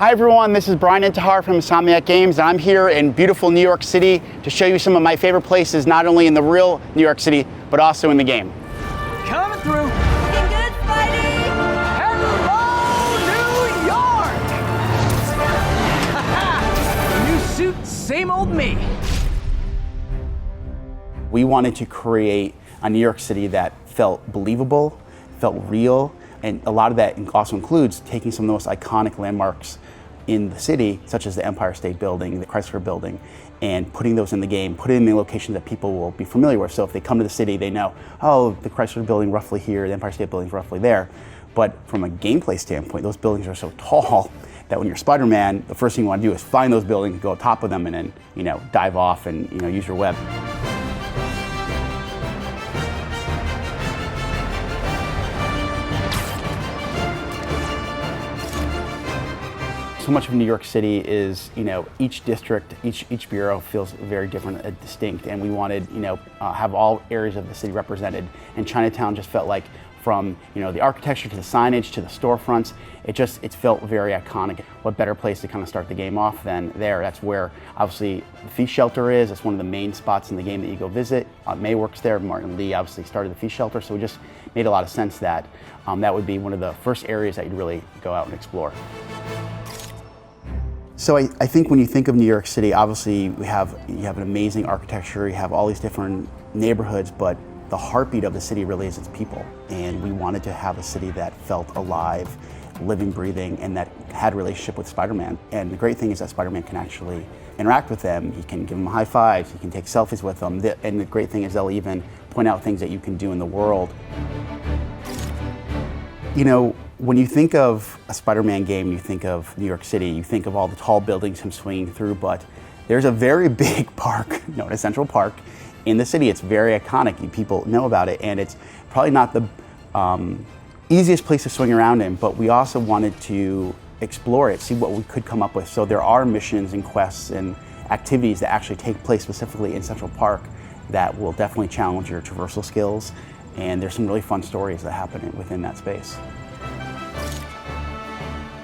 Hi everyone, this is Bryan Intihar from Insomniac Games. I'm here in beautiful New York City to show you some of my favorite places, not only in the real New York City, but also in the game. Coming through. Looking good, Spidey! Hello, New York! Ha-ha! New suit, same old me. We wanted to create a New York City that felt believable, felt real, and a lot of that also includes taking some of the most iconic landmarks in the city, such as the Empire State Building, the Chrysler Building, and putting those in the game, putting them in locations that people will be familiar with. So if they come to the city, they know, oh, the Chrysler Building roughly here, the Empire State Building is roughly there. But from a gameplay standpoint, those buildings are so tall that when you're Spider-Man, the first thing you want to do is find those buildings, go on top of them, and then dive off and use your web. So much of New York City is, each district, each bureau feels very different, distinct, and we wanted, have all areas of the city represented. And Chinatown just felt like, from the architecture to the signage to the storefronts, it felt very iconic. What better place to kind of start the game off than there? That's where obviously the Feast Shelter is. It's one of the main spots in the game that you go visit. May works there. Martin Lee obviously started the Feast Shelter, so it just made a lot of sense that that would be one of the first areas that you'd really go out and explore. So I think when you think of New York City, obviously you have an amazing architecture, you have all these different neighborhoods, but the heartbeat of the city really is its people. And we wanted to have a city that felt alive, living, breathing, and that had a relationship with Spider-Man. And the great thing is that Spider-Man can actually interact with them. He can give them high fives, he can take selfies with them. And the great thing is they'll even point out things that you can do in the world. When you think of a Spider-Man game, you think of New York City, you think of all the tall buildings him swinging through, but there's a very big park known as Central Park in the city. It's very iconic. People know about it, and it's probably not the easiest place to swing around in, but we also wanted to explore it, see what we could come up with. So there are missions and quests and activities that actually take place specifically in Central Park that will definitely challenge your traversal skills, and there's some really fun stories that happen within that space.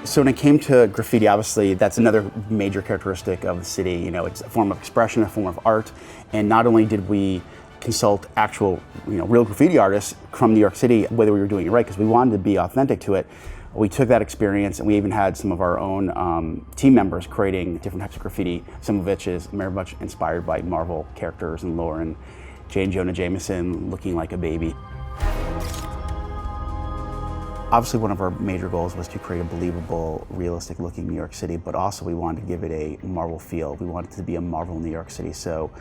So when it came to graffiti, obviously that's another major characteristic of the city. It's a form of expression, a form of art, and not only did we consult actual, real graffiti artists from New York City, whether we were doing it right, because we wanted to be authentic to it. We took that experience and we even had some of our own team members creating different types of graffiti, some of which is very much inspired by Marvel characters and lore, and J. Jonah Jameson looking like a baby. Obviously, one of our major goals was to create a believable, realistic-looking New York City, but also we wanted to give it a Marvel feel. We wanted it to be a Marvel New York City, so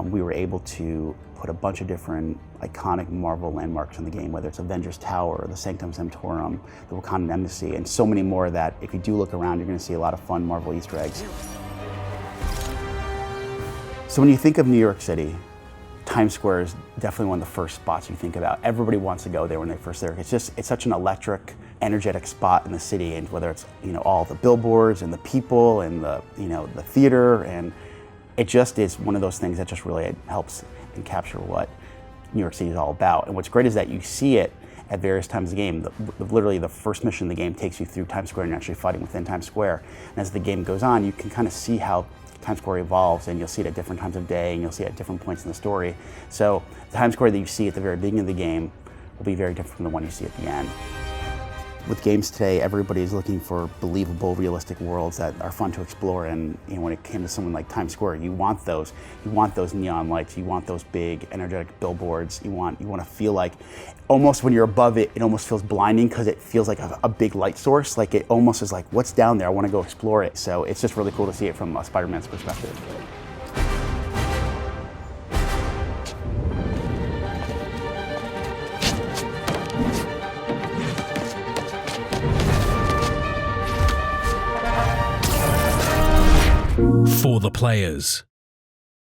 we were able to put a bunch of different iconic Marvel landmarks in the game, whether it's Avengers Tower, the Sanctum Sanctorum, the Wakandan Embassy, and so many more that if you do look around, you're going to see a lot of fun Marvel Easter eggs. So when you think of New York City, Times Square is definitely one of the first spots you think about. Everybody wants to go there when they're first there. It's such an electric, energetic spot in the city, and whether it's all the billboards and the people and the the theater, and it just is one of those things that just really helps and capture what New York City is all about. And what's great is that you see it at various times of the game. Literally the first mission of the game takes you through Times Square and you're actually fighting within Times Square. And as the game goes on, you can kind of see how Times Square evolves, and you'll see it at different times of day, and you'll see it at different points in the story. So the Times Square that you see at the very beginning of the game will be very different from the one you see at the end. With games today, everybody is looking for believable, realistic worlds that are fun to explore, and when it came to someone like Times Square, you want those neon lights, you want those big, energetic billboards, you want to feel like, almost when you're above it, it almost feels blinding because it feels like a big light source, like it almost is like, what's down there, I want to go explore it. So it's just really cool to see it from Spider-Man's perspective. For the players.